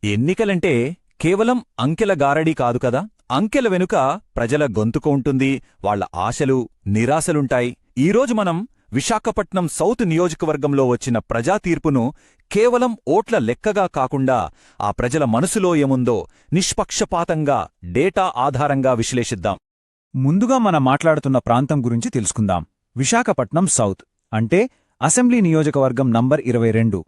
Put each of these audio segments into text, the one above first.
ఎన్నికలంటే కేవలం అంకెల గారడీ కాదు కదా. అంకెల వెనుక ప్రజల గొంతుక ఉంటుంది, వాళ్ల ఆశలు, నిరాశలుంటాయి. ఈరోజు మనం విశాఖపట్నం సౌత్ నియోజకవర్గంలో వచ్చిన ప్రజాతీర్పును కేవలం ఓట్ల లెక్కగా కాకుండా ఆ ప్రజల మనసులో ఏముందో నిష్పక్షపాతంగా డేటా ఆధారంగా విశ్లేషిద్దాం. ముందుగా మనం మాట్లాడుతున్న ప్రాంతం గురించి తెలుసుకుందాం. విశాఖపట్నం సౌత్ అంటే అసెంబ్లీ నియోజకవర్గం నంబర్ 22.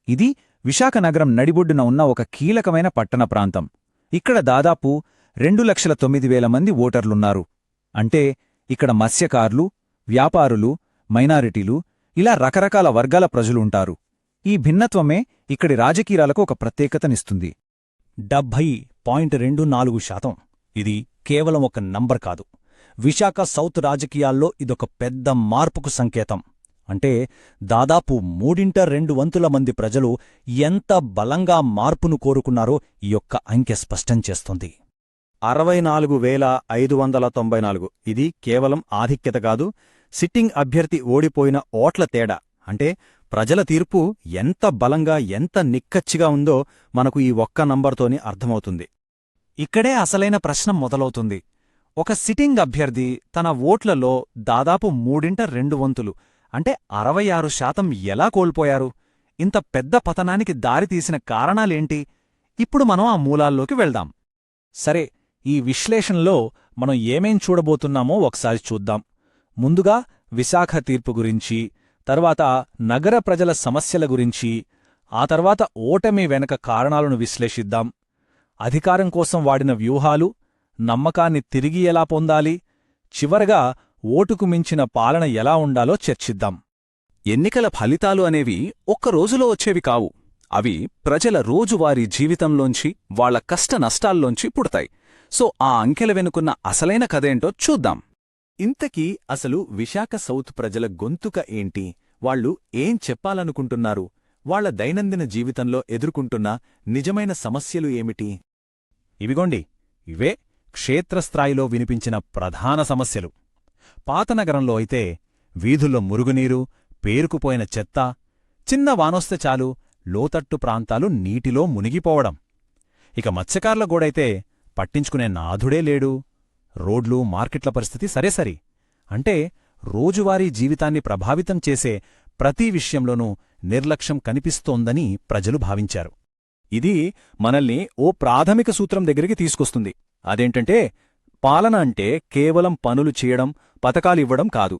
ఇది విశాఖ నగరం నడిబొడ్డున ఉన్న ఒక కీలకమైన పట్టణ ప్రాంతం. ఇక్కడ దాదాపు 2,09,000 మంది ఓటర్లున్నారు. అంటే ఇక్కడ మత్స్యకారులు, వ్యాపారులు, మైనారిటీలు, ఇలా రకరకాల వర్గాల ప్రజలుంటారు. ఈ భిన్నత్వమే ఇక్కడి రాజకీయాలకు ఒక ప్రత్యేకతనిస్తుంది. 70.24%. ఇది కేవలం ఒక నంబర్ కాదు. విశాఖ సౌత్ రాజకీయాల్లో ఇదొక పెద్ద మార్పుకు సంకేతం. అంటే దాదాపు 3/2 మంది ప్రజలు ఎంత బలంగా మార్పును కోరుకున్నారో ఈ యొక్క అంకె స్పష్టం చేస్తుంది. 64,594. ఇది కేవలం ఆధిక్యత కాదు, సిట్టింగ్ అభ్యర్థి ఓడిపోయిన ఓట్ల తేడా. అంటే ప్రజల తీర్పు ఎంత బలంగా, ఎంత నిక్కచ్చిగా ఉందో మనకు ఈ ఒక్క నంబర్తోనే అర్థమవుతుంది. ఇక్కడే అసలైన ప్రశ్న మొదలవుతుంది. ఒక సిట్టింగ్ అభ్యర్థి తన ఓట్లలో దాదాపు 3/2 అంటే 66% ఎలా కోల్పోయారు? ఇంత పెద్ద పతనానికి దారితీసిన కారణాలేంటి? ఇప్పుడు మనం ఆ మూలాల్లోకి వెళ్దాం. సరే, ఈ విశ్లేషణలో మనం ఏమేం చూడబోతున్నామో ఒకసారి చూద్దాం. ముందుగా విశాఖ తీర్పు గురించి, తర్వాత నగర ప్రజల సమస్యల గురించి, ఆ తర్వాత ఓటమి వెనక కారణాలను విశ్లేషిద్దాం. అధికారం కోసం వాడిన వ్యూహాలు, నమ్మకాన్ని తిరిగి ఎలా పొందాలి, చివరగా ఓటుకు మించిన పాలన ఎలా ఉండాలో చర్చిద్దాం. ఎన్నికల ఫలితాలు అనేవి ఒక్క రోజులో వచ్చేవి కావు. అవి ప్రజల రోజువారీ జీవితంలోంచి, వాళ్ల కష్ట నష్టాల్లోంచి పుడతాయి. సో ఆ అంకెల వెనుకున్న అసలైన కథేంటో చూద్దాం. ఇంతకీ అసలు విశాఖ సౌత్ ప్రజల గొంతుక ఏంటి? వాళ్లు ఏం చెప్పాలనుకుంటున్నారు? వాళ్ల దైనందిన జీవితంలో ఎదుర్కొంటున్న నిజమైన సమస్యలు ఏమిటి? ఇవిగోండి, ఇవే క్షేత్రస్థాయిలో వినిపించిన ప్రధాన సమస్యలు. పాతనగరంలో అయితే వీధుల్లో మురుగునీరు, పేరుకుపోయిన చెత్త, చిన్న వానొస్తే చాలు లోతట్టు ప్రాంతాలు నీటిలో మునిగిపోవడం. ఇక మత్స్యకారుల గోడైతే పట్టించుకునే నాథుడే లేడు. రోడ్లు, మార్కెట్ల పరిస్థితి సరేసరి. అంటే రోజువారీ జీవితాన్ని ప్రభావితం చేసే ప్రతి విషయంలోనూ నిర్లక్ష్యం కనిపిస్తోందని ప్రజలు భావించారు. ఇది మనల్ని ఓ ప్రాథమిక సూత్రం దగ్గరికి తీసుకొస్తుంది. అదేంటంటే, పాలన అంటే కేవలం పనులు చేయడం, పథకాలివ్వడం కాదు.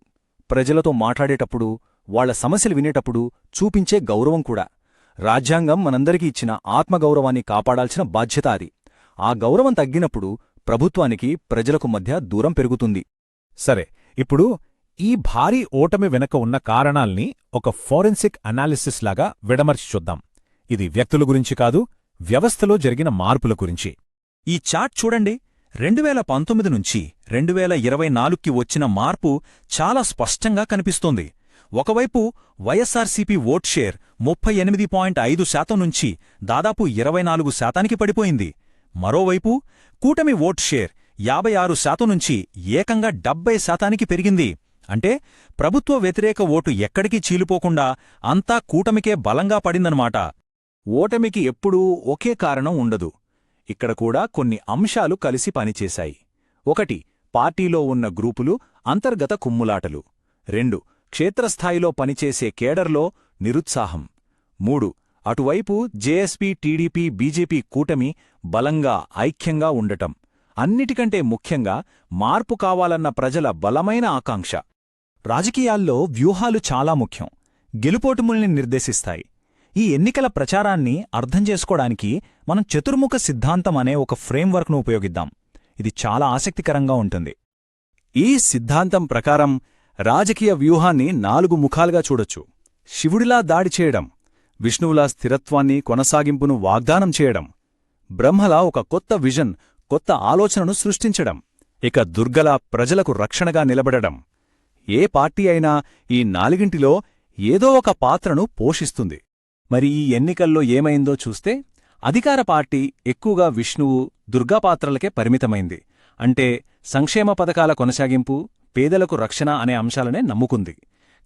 ప్రజలతో మాట్లాడేటప్పుడు, వాళ్ల సమస్యలు వినేటప్పుడు చూపించే గౌరవం కూడా. రాజ్యాంగం మనందరికీ ఇచ్చిన ఆత్మగౌరవాన్ని కాపాడాల్సిన బాధ్యత అది. ఆ గౌరవం తగ్గినప్పుడు ప్రభుత్వానికి, ప్రజలకు మధ్య దూరం పెరుగుతుంది. సరే, ఇప్పుడు ఈ భారీ ఓటమి వెనక ఉన్న కారణాల్ని ఒక ఫోరెన్సిక్ అనాలిసిస్ లాగా విడమర్చి చూద్దాం. ఇది వ్యక్తుల గురించి కాదు, వ్యవస్థలో జరిగిన మార్పుల గురించి. ఈ చార్ట్ చూడండి. 2019 నుంచి 2024కి వచ్చిన మార్పు చాలా స్పష్టంగా కనిపిస్తోంది. ఒకవైపు వైఎస్సార్సీపీ ఓట్ షేర్ 38.5% నుంచి దాదాపు 24%కి పడిపోయింది. మరోవైపు కూటమి ఓట్ షేర్ 56% నుంచి ఏకంగా 70%కి పెరిగింది. అంటే ప్రభుత్వ వ్యతిరేక ఓటు ఎక్కడికి చీలిపోకుండా అంతా కూటమికే బలంగా పడిందన్నమాట. ఓటమికి ఎప్పుడూ ఒకే కారణం ఉండదు. ఇక్కడ కూడా కొన్ని అంశాలు కలిసి పనిచేశాయి. 1. పార్టీలో ఉన్న గ్రూపులు, అంతర్గత కుమ్ములాటలు. 2. క్షేత్రస్థాయిలో పనిచేసే కేడర్లో నిరుత్సాహం. 3. అటువైపు జేఎస్పీ, టీడీపీ, బీజేపీ కూటమి బలంగా, ఐక్యంగా ఉండటం. అన్నిటికంటే ముఖ్యంగా మార్పు కావాలన్న ప్రజల బలమైన ఆకాంక్ష. రాజకీయాల్లో వ్యూహాలు చాలా ముఖ్యం. గెలుపోటముల్ని నిర్దేశిస్తాయి. ఈ ఎన్నికల ప్రచారాన్ని అర్థం చేసుకోవడానికి మనం చతుర్ముఖ సిద్ధాంతం అనే ఒక ఫ్రేమ్వర్క్ను ఉపయోగిద్దాం. ఇది చాలా ఆసక్తికరంగా ఉంటుంది. ఈ సిద్ధాంతం ప్రకారం రాజకీయ వ్యూహాన్ని 4 ముఖాలుగా చూడొచ్చు. శివుడిలా దాడి చేయడం, విష్ణువులా స్థిరత్వాన్ని, కొనసాగింపును వాగ్దానం చేయడం, బ్రహ్మలా ఒక కొత్త విజన్, కొత్త ఆలోచనను సృష్టించడం, ఇక దుర్గలా ప్రజలకు రక్షణగా నిలబడడం. ఏ పార్టీ అయినా ఈ 4ంటిలో ఏదో ఒక పాత్రను పోషిస్తుంది. మరి ఈ ఎన్నికల్లో ఏమైందో చూస్తే, అధికార పార్టీ ఎక్కువగా విష్ణువు, దుర్గా పాత్రలకే పరిమితమైంది. అంటే సంక్షేమ పథకాల కొనసాగింపు, పేదలకు రక్షణ అనే అంశాలనే నమ్ముకుంది.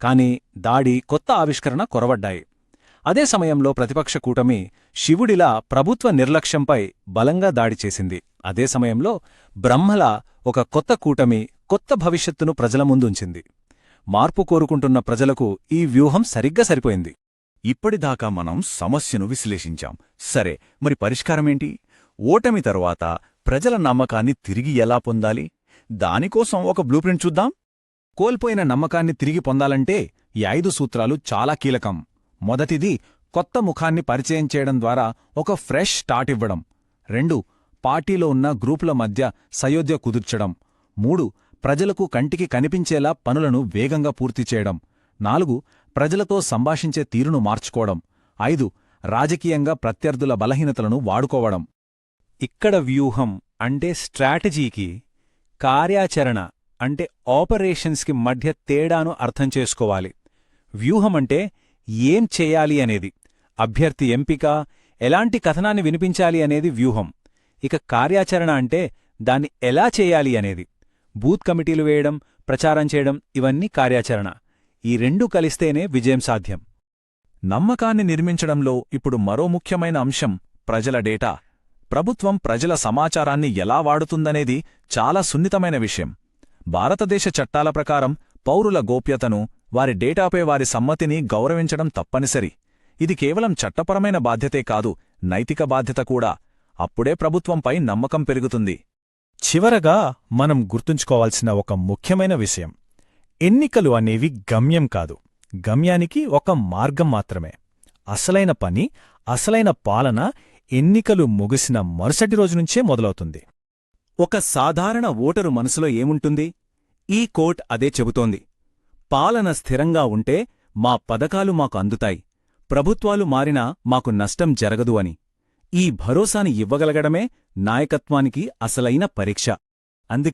కాని దాడి, కొత్త ఆవిష్కరణ కొరవడ్డాయి. అదే సమయంలో ప్రతిపక్ష కూటమి శివుడిలా ప్రభుత్వ నిర్లక్ష్యంపై బలంగా దాడి చేసింది. అదే సమయంలో బ్రహ్మల ఒక కొత్త కూటమి కొత్త భవిష్యత్తును ప్రజల ముందుంచింది. మార్పు కోరుకుంటున్న ప్రజలకు ఈ వ్యూహం సరిగ్గా సరిపోయింది. ఇప్పటిదాకా మనం సమస్యను విశ్లేషించాం. సరే, మరి పరిష్కారమేంటి? ఓటమి తరువాత ప్రజల నమ్మకాన్ని తిరిగి ఎలా పొందాలి? దానికోసం ఒక బ్లూప్రింట్ చూద్దాం. కోల్పోయిన నమ్మకాన్ని తిరిగి పొందాలంటే ఈ 5 సూత్రాలు చాలా కీలకం. మొదటిది, కొత్త ముఖాన్ని పరిచయం చేయడం ద్వారా ఒక ఫ్రెష్ స్టార్ట్ ఇవ్వడం. 2, పార్టీలో ఉన్న గ్రూపుల మధ్య సయోధ్య కుదుర్చడం. 3, ప్రజలకు కంటికి కనిపించేలా పనులను వేగంగా పూర్తి చేయడం. 4, ప్రజలతో సంభాషించే తీరును మార్చుకోవడం. 5, రాజకీయంగా ప్రత్యర్థుల బలహీనతలను వాడుకోవడం. ఇక్కడ వ్యూహం అంటే స్ట్రాటజీకి, కార్యాచరణ అంటే ఆపరేషన్స్కి మధ్య తేడాను అర్థం చేసుకోవాలి. వ్యూహం అంటే ఏం చేయాలి అనేది, అభ్యర్థి ఎంపిక, ఎలాంటి కథనాన్ని వినిపించాలి అనేది వ్యూహం. ఇక కార్యాచరణ అంటే దాన్ని ఎలా చేయాలి అనేది, బూత్ కమిటీలు వేయడం, ప్రచారం చేయడం, ఇవన్నీ కార్యాచరణ. ఈ రెండూ కలిస్తేనే విజయం సాధ్యం. నమ్మకాన్ని నిర్మించడంలో ఇప్పుడు మరో ముఖ్యమైన అంశం ప్రజల డేటా. ప్రభుత్వం ప్రజల సమాచారాన్ని ఎలా వాడుతుందనేది చాలా సున్నితమైన విషయం. భారతదేశ చట్టాల ప్రకారం పౌరుల గోప్యతను, వారి డేటాపై వారి సమ్మతిని గౌరవించడం తప్పనిసరి. ఇది కేవలం చట్టపరమైన బాధ్యతే కాదు, నైతిక బాధ్యత కూడా. అప్పుడే ప్రభుత్వంపై నమ్మకం పెరుగుతుంది. చివరగా మనం గుర్తుంచుకోవాల్సిన ఒక ముఖ్యమైన విషయం, ఎన్నికలు అనేవి గమ్యం కాదు, గమ్యానికి ఒక మార్గం మాత్రమే. అసలైన పని, అసలైన పాలన ఎన్నికలు ముగిసిన మరుసటి రోజునుంచే మొదలవుతుంది. ఒక సాధారణ ఓటరు మనసులో ఏముంటుంది? ఈ కోట్ అదే చెబుతోంది. పాలన స్థిరంగా ఉంటే మా పథకాలు మాకు అందుతాయి, ప్రభుత్వాలు మారినా మాకు నష్టం జరగదు అని. ఈ భరోసాని ఇవ్వగలగడమే నాయకత్వానికి అసలైన పరీక్ష.